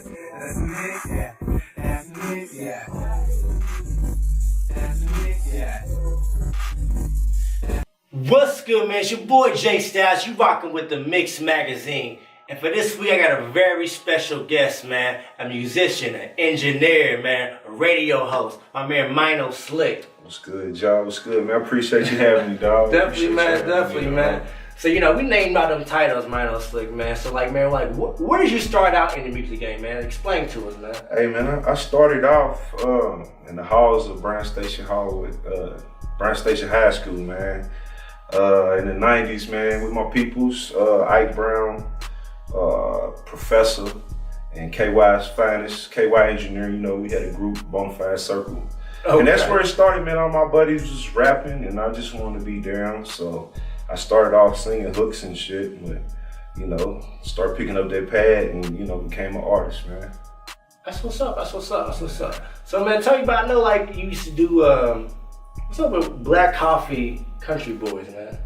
That's the mix, yeah. That's the mix, yeah. That's the mix, yeah. What's good, man? It's your boy JStylez. You rocking with the MixxMagazine. And for this week, I got a very special guest, man. A musician, an engineer, man. A radio host. My man, Mino Slick. What's good, y'all? What's good, man? I appreciate you having me, dog. Definitely, man. So, you know, we named out them titles, Mino Slick, man. So, like, man, like, where did you start out in the music game, man? Explain to us, man. Hey, man, I started off in the halls of Brown Station Hall with Brown Station High School, man. In the 90s, man, with my peoples, Ike Brown, Professor, and KY's finest, KY Engineer. You know, we had a group, Bonafide Circle. Okay. And that's where it started, man. All my buddies was rapping, and I just wanted to be down. So I started off singing hooks and shit, but, you know, started picking up that pad and, you know, became an artist, man. That's what's up. So, man, tell me about, I know, like, you used to do, what's up with Black Coffee Country Boys, man?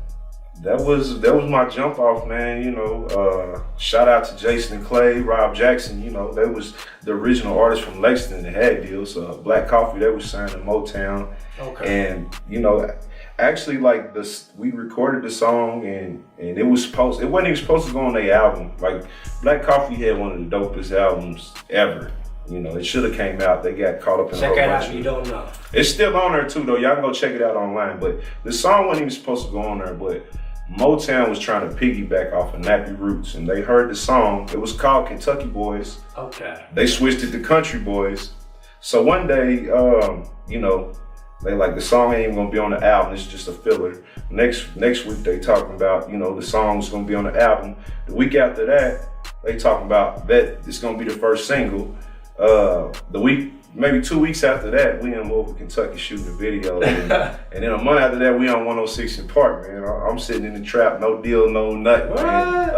That was my jump off, man. You know, shout out to Jason and Clay, Rob Jackson. You know, they was the original artist from Lexington that had deals. Black Coffee, they was signed to Motown. Okay. And you know, actually, like we recorded the song, and it wasn't even supposed to go on their album. Like Black Coffee had one of the dopest albums ever. You know, it should have came out. They got caught up in a whole bunch of. Check it out if you don't know. It's still on there too, though. Y'all can go check it out online. But the song wasn't even supposed to go on there, but Motown was trying to piggyback off of Nappy Roots, and they heard the song. It was called Kentucky Boys. Okay. They switched it to Country Boys. So one day, you know, they like, the song ain't even gonna be on the album. It's just a filler. Next week they talking about, you know, the song's gonna be on the album. The week after that, they talking about that it's gonna be the first single. Maybe 2 weeks after that, we in Louisville, Kentucky shooting a video. And then a month after that, we on 106 in Park, man. I'm sitting in the trap, no deal, no nothing, man.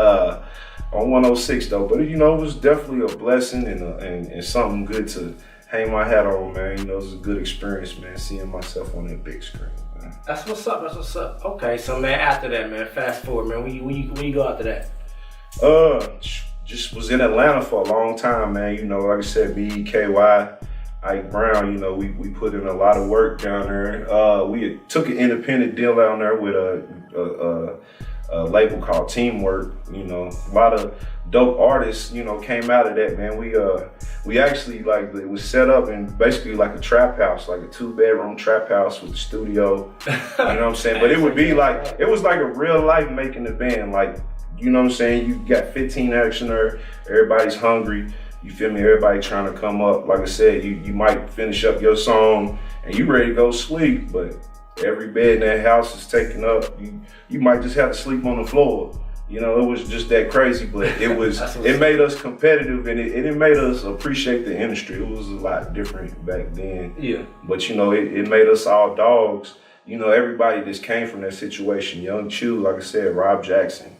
On 106 though, but you know, it was definitely a blessing and something good to hang my hat on, man. You know, it was a good experience, man, seeing myself on that big screen, man. That's what's up. Okay, so man, after that, man, fast forward, man, when you go after that? Just was in Atlanta for a long time, man. You know, like I said, KY, Ike Brown, you know, we put in a lot of work down there. We took an independent deal down there with a label called Teamwork. You know, a lot of dope artists, you know, came out of that, man. We actually, like, it was set up in basically like a trap house, like a 2-bedroom trap house with a studio. You know what I'm saying? But it would be like, it was like a real life making the band. Like, you know what I'm saying? You got 15 action there, everybody's hungry. You feel me? Everybody trying to come up. Like I said, you might finish up your song and you ready to go sleep, but every bed in that house is taken up. You might just have to sleep on the floor. You know, it was just that crazy, but it was it made us competitive, and it made us appreciate the industry. It was a lot different back then. Yeah. But you know, it made us all dogs. You know, everybody just came from that situation. Young Chew, like I said, Rob Jackson,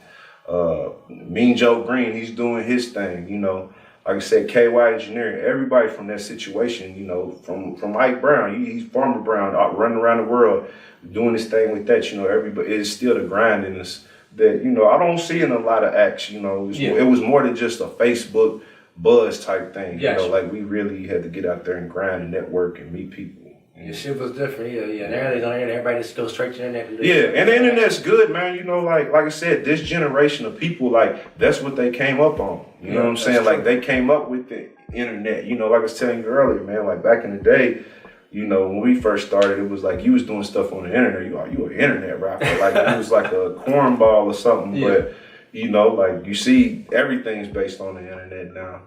Mean Joe Green, he's doing his thing, you know. Like I said, KY Engineering, everybody from that situation, you know, from Ike Brown, he's Farmer Brown, running around the world, doing his thing with that, you know, everybody, it's still the grind in us that, you know, I don't see in a lot of acts, you know, it was more than just a Facebook buzz type thing, you know, like we really had to get out there and grind and network and meet people. Yeah, shit was different, yeah. Nowadays on the internet, everybody just goes straight to the internet. Yeah, and the internet's good, man. You know, like I said, this generation of people, like, that's what they came up on. You know what I'm saying? Like, they came up with the internet. You know, like I was telling you earlier, man, like back in the day, you know, when we first started, it was like you was doing stuff on the internet. You were an internet rapper. Like, it was like a cornball or something. But, you know, like, you see everything's based on the internet now.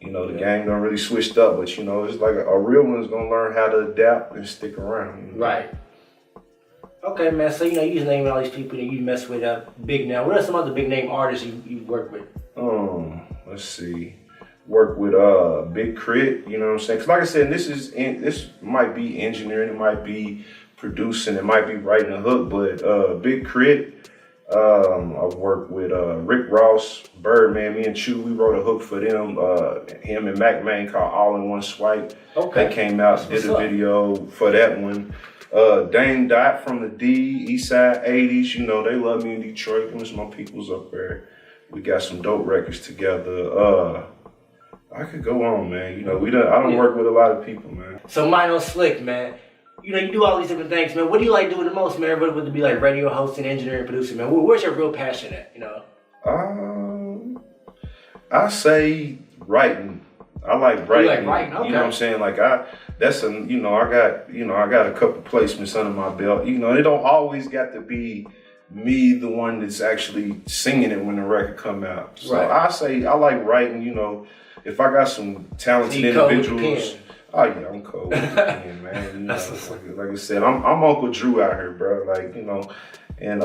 You know, the game done really switched up, but you know, it's like a real one's gonna learn how to adapt and stick around. You know? Right. Okay, man. So you know, you naming all these people that you mess with big now. What are some other big name artists you work with? Let's see. Work with Big Crit. You know what I'm saying? Cause like I said, this might be engineering, it might be producing, it might be writing a hook, but Big Crit. I've worked with Rick Ross, Birdman, me and Chew, we wrote a hook for them, him and Mac Main called All in One Swipe. Okay. They came out, did a video for that one. Dame Dot from the D, Eastside 80s, you know, they love me in Detroit, them is my peoples up there. We got some dope records together. I could go on, man. You know, I don't work with a lot of people, man. So Mino Slick, man. You know, you do all these different things, man. What do you like doing the most, man? Would it be like radio hosting, engineering, producing, man? Where's your real passion at, you know? I say writing. I like writing. You like writing? Okay. You know what I'm saying? Like I got a couple placements under my belt. You know, it don't always got to be me, the one that's actually singing it when the record come out. So I say I like writing. You know, if I got some talented individuals. Oh yeah, I'm cold with the pen, man. You know, like I said, I'm Uncle Drew out here, bro. Like, you know, and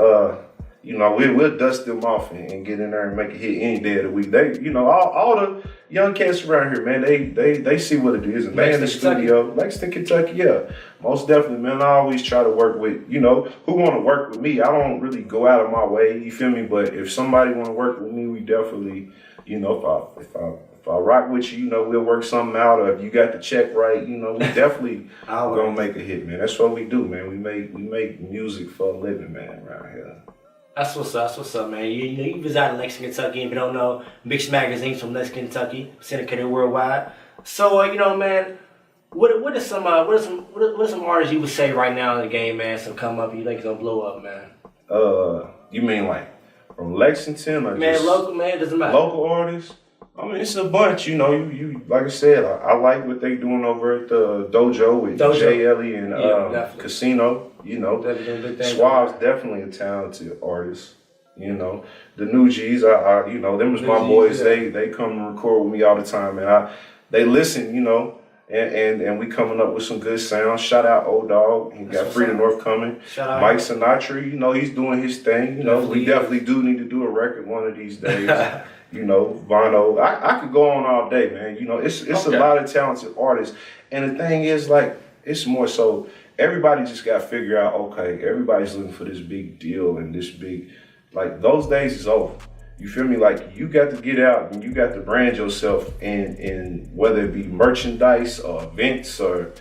you know, we'll dust them off and get in there and make a hit any day of the week. They, you know, all the young cats around here, man, they see what it is. And they in the studio, Lexington, Kentucky, yeah. Most definitely, man. I always try to work with, you know, who want to work with me. I don't really go out of my way, you feel me? But if somebody want to work with me, we definitely, you know, if I rock with you, you know, we'll work something out. Or if you got the check right, you know, we definitely gonna make a hit, man. That's what we do, man. We make music for a living, man, around here. That's what's up, man. You know, you reside in Lexington, Kentucky. If you don't know, MixxMagazine from Lexington, Kentucky, syndicated worldwide. So, you know, man, what are some artists you would say right now in the game, man? So come up, you think it's gonna blow up, man? You mean like from Lexington or man, just local, man? Doesn't matter. Local artists. I mean, it's a bunch, you know. You like I said, I like what they doing over at the dojo with JStylez and Casino. You know, Suave's definitely a talented artist. You know, the new G's, I you know, them was my boys. Yeah. They come and record with me all the time, and they listen. You know, and we coming up with some good sounds. Shout out Old Dog. He got Freedom North coming. Shout out Mike Sinatra. You know, he's doing his thing. You know, we definitely do need to do a record one of these days. You know, Bono. I could go on all day, man. You know, it's a lot of talented artists. And the thing is, like, it's more so everybody just got to figure out, okay, everybody's looking for this big deal and this big, like, those days is over. You feel me? Like, you got to get out and you got to brand yourself in whether it be merchandise or events or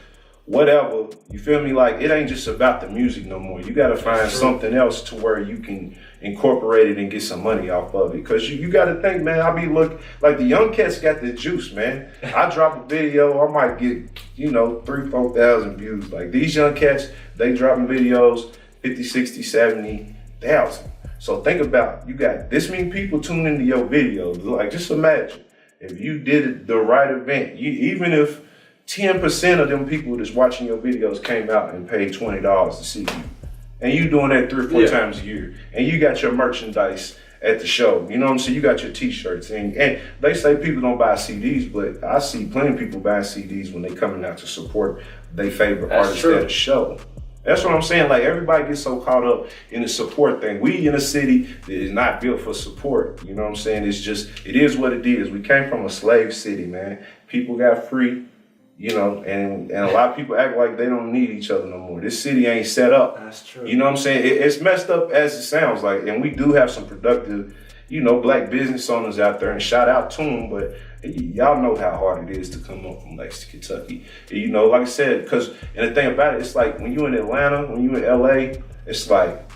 whatever. You feel me? Like, it ain't just about the music no more. You got to find something else to where you can incorporate it and get some money off of it. Cause you got to think, man, I be like the young cats got the juice, man. I drop a video, I might get, you know, 3,000-4,000 views. Like these young cats, they dropping videos 50, 60, 70,000. So think about, you got this many people tuning into your videos. Like just imagine if you did the right event, even if 10% of them people that's watching your videos came out and paid $20 to see you. And you doing that 3 or 4 times a year. And you got your merchandise at the show. You know what I'm saying? You got your t-shirts. And they say people don't buy CDs, but I see plenty of people buying CDs when they coming out to support their favorite artists at a show. That's what I'm saying. Like everybody gets so caught up in the support thing. We in a city that is not built for support. You know what I'm saying? It's just, it is what it is. We came from a slave city, man. People got free. You know, and a lot of people act like they don't need each other no more. This city ain't set up. That's true. You know what I'm saying? It's messed up as it sounds like. And we do have some productive, you know, black business owners out there, and shout out to them. But y'all know how hard it is to come up from Lexington, Kentucky. You know, like I said, because, and the thing about it, it's like when you in Atlanta, when you in LA, it's like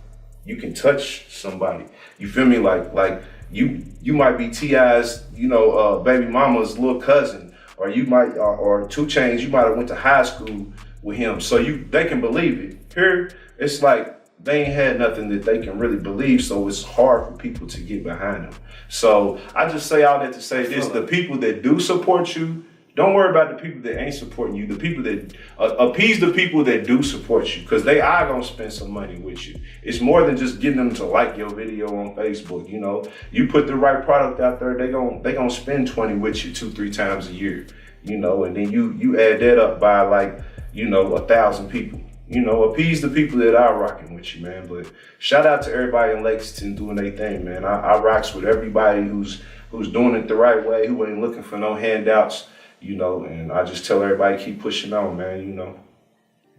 you can touch somebody. You feel me? Like you might be T.I.'s, you know, baby mama's little cousin. Or you might, or 2 Chainz, you might have went to high school with him, so they can believe it. Here, it's like they ain't had nothing that they can really believe, so it's hard for people to get behind them. So I just say all that to say this: the people that do support you, don't worry about the people that ain't supporting you. The people that appease the people that do support you, because they are gonna spend some money with you. It's more than just getting them to like your video on Facebook. You know, you put the right product out there, they gonna spend 20 with you 2-3 times a year. You know, and then you add that up by like, you know, 1,000 people. You know, appease the people that are rocking with you, man. But shout out to everybody in Lexington doing their thing, man. I rocks with everybody who's doing it the right way, who ain't looking for no handouts. You know, and I just tell everybody keep pushing on, man, you know.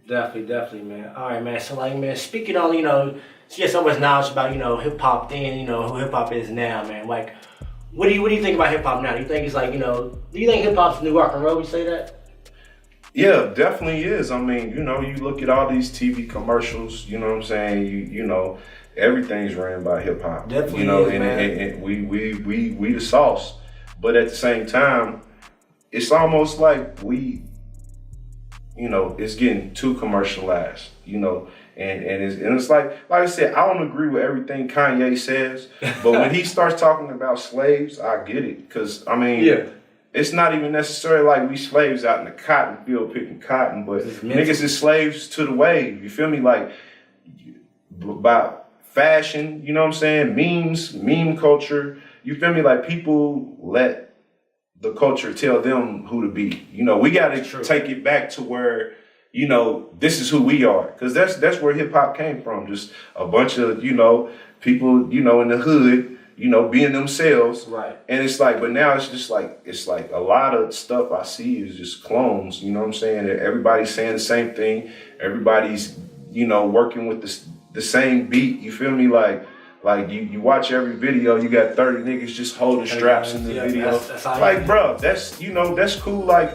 Definitely, man. All right, man. So, like, man, speaking on, you know, you get so much knowledge about, you know, hip-hop then, you know, who hip-hop is now, man. Like, what do you think about hip-hop now? Do you think it's like, you know, do you think hip-hop's the new rock and roll? Would you say that? Yeah, definitely is. I mean, you know, you look at all these TV commercials, you know what I'm saying? You know, everything's ran by hip-hop. Definitely you know, is, and we the sauce. But at the same time, it's almost like we, you know, it's getting too commercialized, you know, and it's like I said, I don't agree with everything Kanye says, but when he starts talking about slaves, I get it, because I mean, it's not even necessarily like we slaves out in the cotton field picking cotton, but niggas is slaves to the wave. You feel me? Like about fashion, you know what I'm saying? Memes, meme culture. You feel me? Like people let the culture tell them who to be. You know, we got to take it back to where, you know, this is who we are, because that's where hip hop came from. Just a bunch of, you know, people, you know, in the hood, you know, being themselves. Right. And it's like, but now it's just like, it's like a lot of stuff I see is just clones, you know what I'm saying? Everybody's saying the same thing. Everybody's, you know, working with the same beat. You feel me? Like you watch every video, you got 30 niggas just holding straps in the video. That's like, bro, that's, you know, that's cool. Like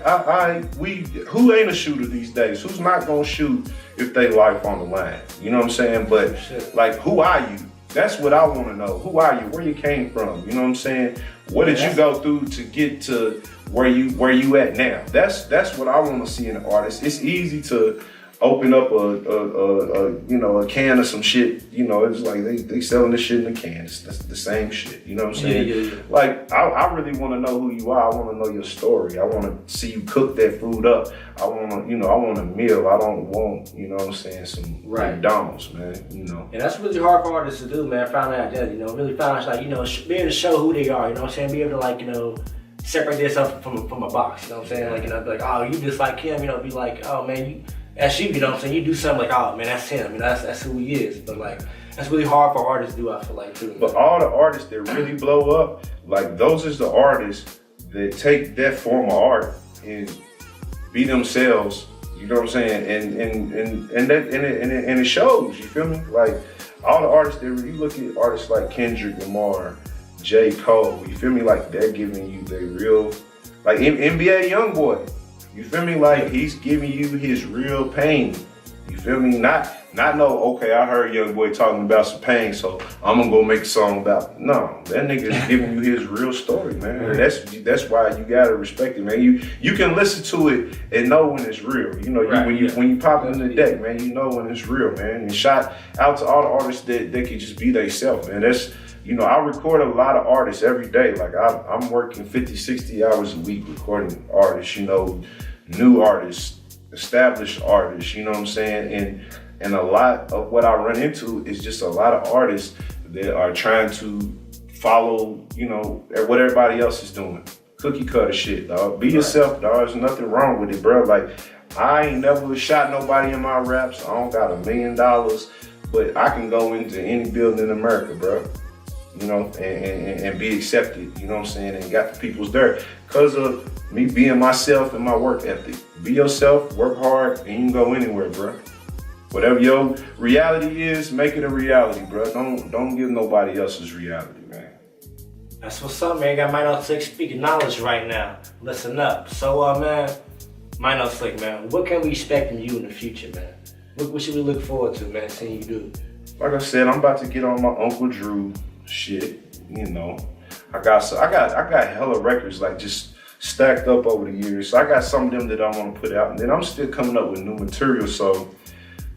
who ain't a shooter these days? Who's not gonna shoot if they life on the line? You know what I'm saying? But like, who are you? That's what I want to know. Who are you? Where you came from? You know what I'm saying? What did you go through to get to where you at now? That's what I want to see in an artist. It's easy to open up a can of some shit. You know, it's like they selling this shit in a can. That's the same shit. You know what I'm saying? Yeah. Like I really want to know who you are. I want to know your story. I want to see you cook that food up. I want a meal. I don't want, you know what I'm saying, some McDonald's, man. You know. And that's really hard for artists to do, man. Find out that, you know, really find out, like, you know, be able to show who they are. You know what I'm saying? Be able to, like, you know, separate themselves from a box. You know what I'm saying? Like, you know, be like, oh, you just like him. You know, be like, oh man, that's you know what I'm saying? You do something like, oh man, that's him. You know, that's who he is. But like, that's really hard for artists to do, I feel like, too. But all the artists that really blow up, like, those is the artists that take that form of art and be themselves. You know what I'm saying? And it shows. You feel me? Like, all the artists that you look at, artists like Kendrick Lamar, J. Cole. You feel me? Like, they're giving you their real, like NBA YoungBoy. You feel me? Like, he's giving you his real pain. You feel me? Not no, okay, I heard YoungBoy talking about some pain, so I'm gonna go make a song about it. No, that nigga is giving you his real story, man. And that's why you gotta respect it, man. You can listen to it and know when it's real. You know, when you pop it in the deck, man, you know when it's real, man. And shout out to all the artists that can just be themselves, man. That's, you know, I record a lot of artists every day. Like, I'm working 50, 60 hours a week recording artists, you know, new artists, established artists, you know what I'm saying? And a lot of what I run into is just a lot of artists that are trying to follow, you know, what everybody else is doing. Cookie cutter shit, dog. Be yourself, dog. There's nothing wrong with it, bro. Like, I ain't never shot nobody in my raps. I don't got $1 million, but I can go into any building in America, bro. You know, and be accepted, you know what I'm saying, and got the people's dirt. Because of me being myself and my work ethic. Be yourself, work hard, and you can go anywhere, bro. Whatever your reality is, make it a reality, bro. Don't give nobody else's reality, man. That's what's up, man. Got Mino Slick speaking knowledge right now. Listen up. So, man, Mino Slick, man, what can we expect from you in the future, man? What should we look forward to, man, seeing you do? Like I said, I'm about to get on my Uncle Drew shit, you know. I got hella records, like, just stacked up over the years. So I got some of them that I want to put out, and then I'm still coming up with new material. So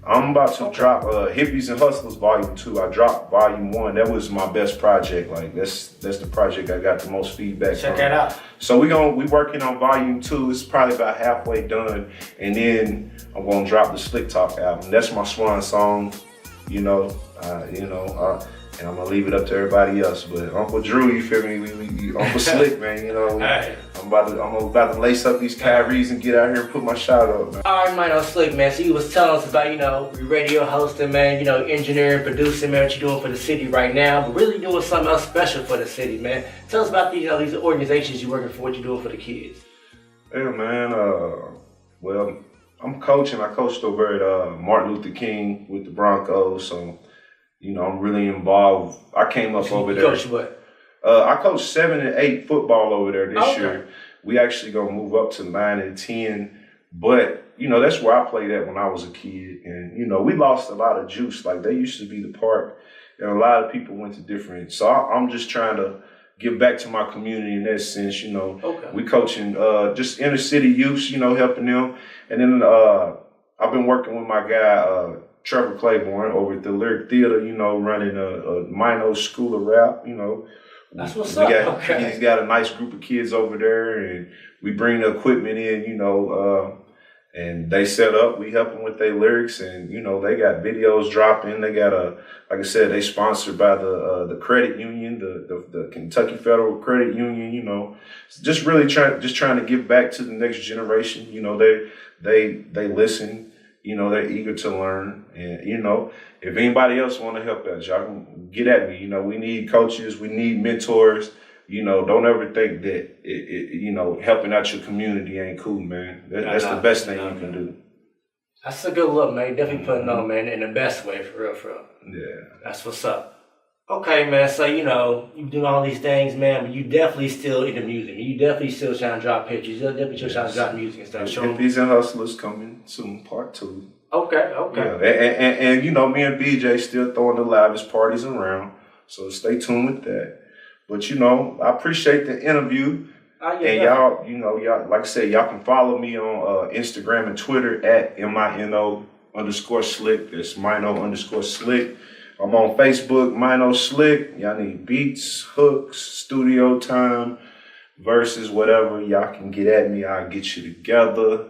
I'm about to drop Hippies and Hustlers Volume 2. I dropped Volume 1. That was my best project. Like, that's the project I got the most feedback from. Check that out. So we working on Volume 2. It's probably about halfway done, and then I'm gonna drop the Slick Talk album. That's my swan song, you know. And I'm gonna leave it up to everybody else. But Uncle Drew, you feel me? Uncle Slick, man, you know. I'm about to lace up these Kyries and get out here and put my shot up, man. All right, Mino Slick, man. So you was telling us about, you know, your radio hosting, man, you know, engineering, producing, man, what you're doing for the city right now, but really doing something else special for the city, man. Tell us about these organizations you're working for, what you're doing for the kids. Yeah, man. Well, I'm coaching. I coached over at Martin Luther King with the Broncos, so, you know, I'm really involved. I came up over there. You coach what? I coached 7 and 8 football over there this year. We actually gonna move up to 9 and 10, but you know, that's where I played at when I was a kid. And you know, we lost a lot of juice. Like, they used to be the park, and a lot of people went to different. So I'm just trying to, give back to my community in that sense, you know. Okay. We coaching just inner city youths, you know, helping them. And then I've been working with my guy, Trevor Claiborne over at the Lyric Theater, you know, running a Mino School of Rap, you know. That's what's up. Okay. He's got a nice group of kids over there, and we bring the equipment in, you know, and they set up, we help them with their lyrics, and, you know, they got videos dropping. They got like I said, they sponsored by the credit union, the Kentucky Federal Credit Union, you know, just really trying to give back to the next generation. You know, they listen, you know, they're eager to learn. And, you know, if anybody else want to help us, y'all can get at me. You know, we need coaches, we need mentors. You know, don't ever think that, you know, helping out your community ain't cool, man. That's the best thing you can do. That's a good look, man. Definitely putting on, man, in the best way, for real, for real. Yeah. That's what's up. Okay, man, so, you know, you doing all these things, man, but you definitely still into music. You definitely still trying to drop pictures. You're definitely still trying to drop music and stuff. Hippies and Hustlers coming soon, part 2. Okay. Yeah. And you know, me and BJ still throwing the loudest parties around, so stay tuned with that. But, you know, I appreciate the interview. And y'all, you know, like I said, y'all can follow me on Instagram and Twitter at MINO_Slick. That's Mino_Slick. I'm on Facebook, Mino Slick. Y'all need beats, hooks, studio time, verses, whatever. Y'all can get at me. I'll get you together.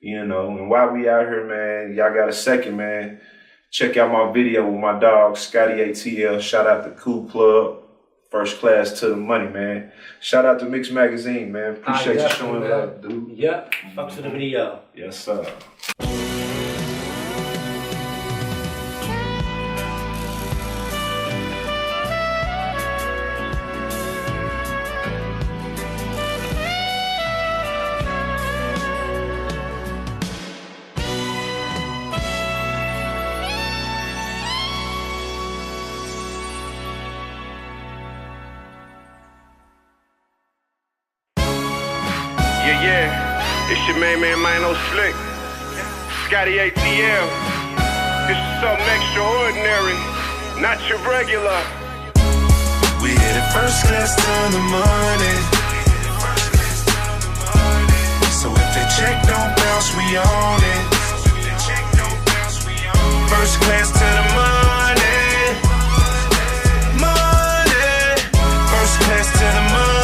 You know, and while we out here, man, y'all got a second, man, check out my video with my dog, Scotty ATL. Shout out to Cool Club. First class to the money, man. Shout out to MixxMagazine, man. Appreciate you showing love, dude. Yep. Fuck to the video. Yes, sir. Yeah, it's your main man, Mino Slick, Scotty ATL. This is something extraordinary, not your regular. We hit it first class to the morning. So if the check don't bounce, we on it. First class to the morning. Morning. First class to the morning.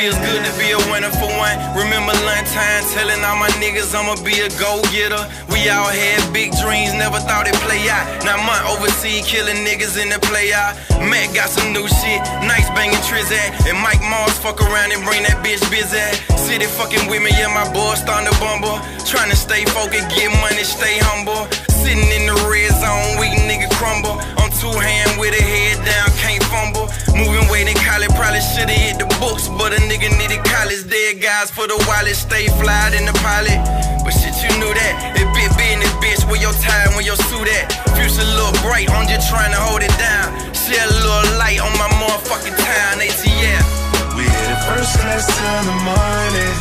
Feels good to be a winner for one. Remember lunchtime telling all my niggas I'ma be a go-getter. We all had big dreams, never thought it'd play out. Now I'm overseas killing niggas in the play out. Matt got some new shit, nice banging Trizat. And Mike Mars fuck around and bring that bitch busy. City fucking with me, yeah, my boy starting to bumble. Trying to stay focused, get money, stay humble. Sitting in the red zone, weak nigga crumble. I'm two-hand with a head down, can't fumble. Moving weight in college, probably should've hit the books, but a nigga needed college. Dead guys for the wallet, stay fly in the pilot. But shit, you knew that. It big business, bitch, where your tie, where your suit at. Future look bright, I'm just trying to hold it down. Share a little light on my motherfucking town, ATL. We hit it first class till the morning.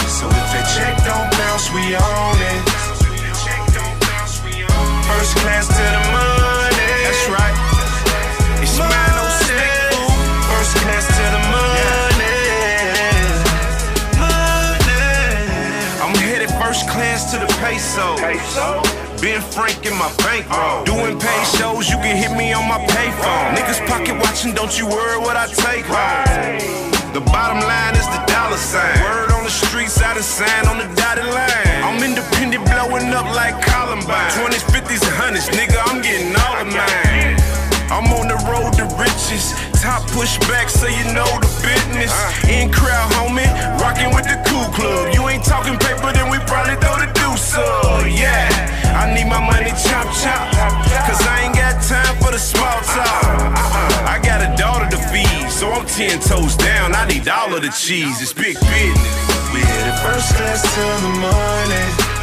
So if that check don't bounce, we on it. First class to the money. That's right. It's Mino Slick, boo. First class to the money. Money. I'm headed first class to the peso. Ben Frank in my bankroll. Doing paid shows, you can hit me on my payphone. Niggas pocket watching, don't you worry what I take home. The bottom line is the dollar sign. Word on the streets, out of sign on the dotted line. I'm independent, blowing up like Columbine. 20s, 50s, and 100s, nigga, I'm getting all of mine. I'm on the road to riches. Top push back so you know the business. In crowd, homie, rocking with the cool club. You ain't talking paper, then we probably throw the deuce up. Yeah, I need my money chop chop, cause I ain't got time for the small talk. I got a daughter to feed, so I'm 10 toes down. I need all of the cheese, it's big business. We hit it first class till the morning.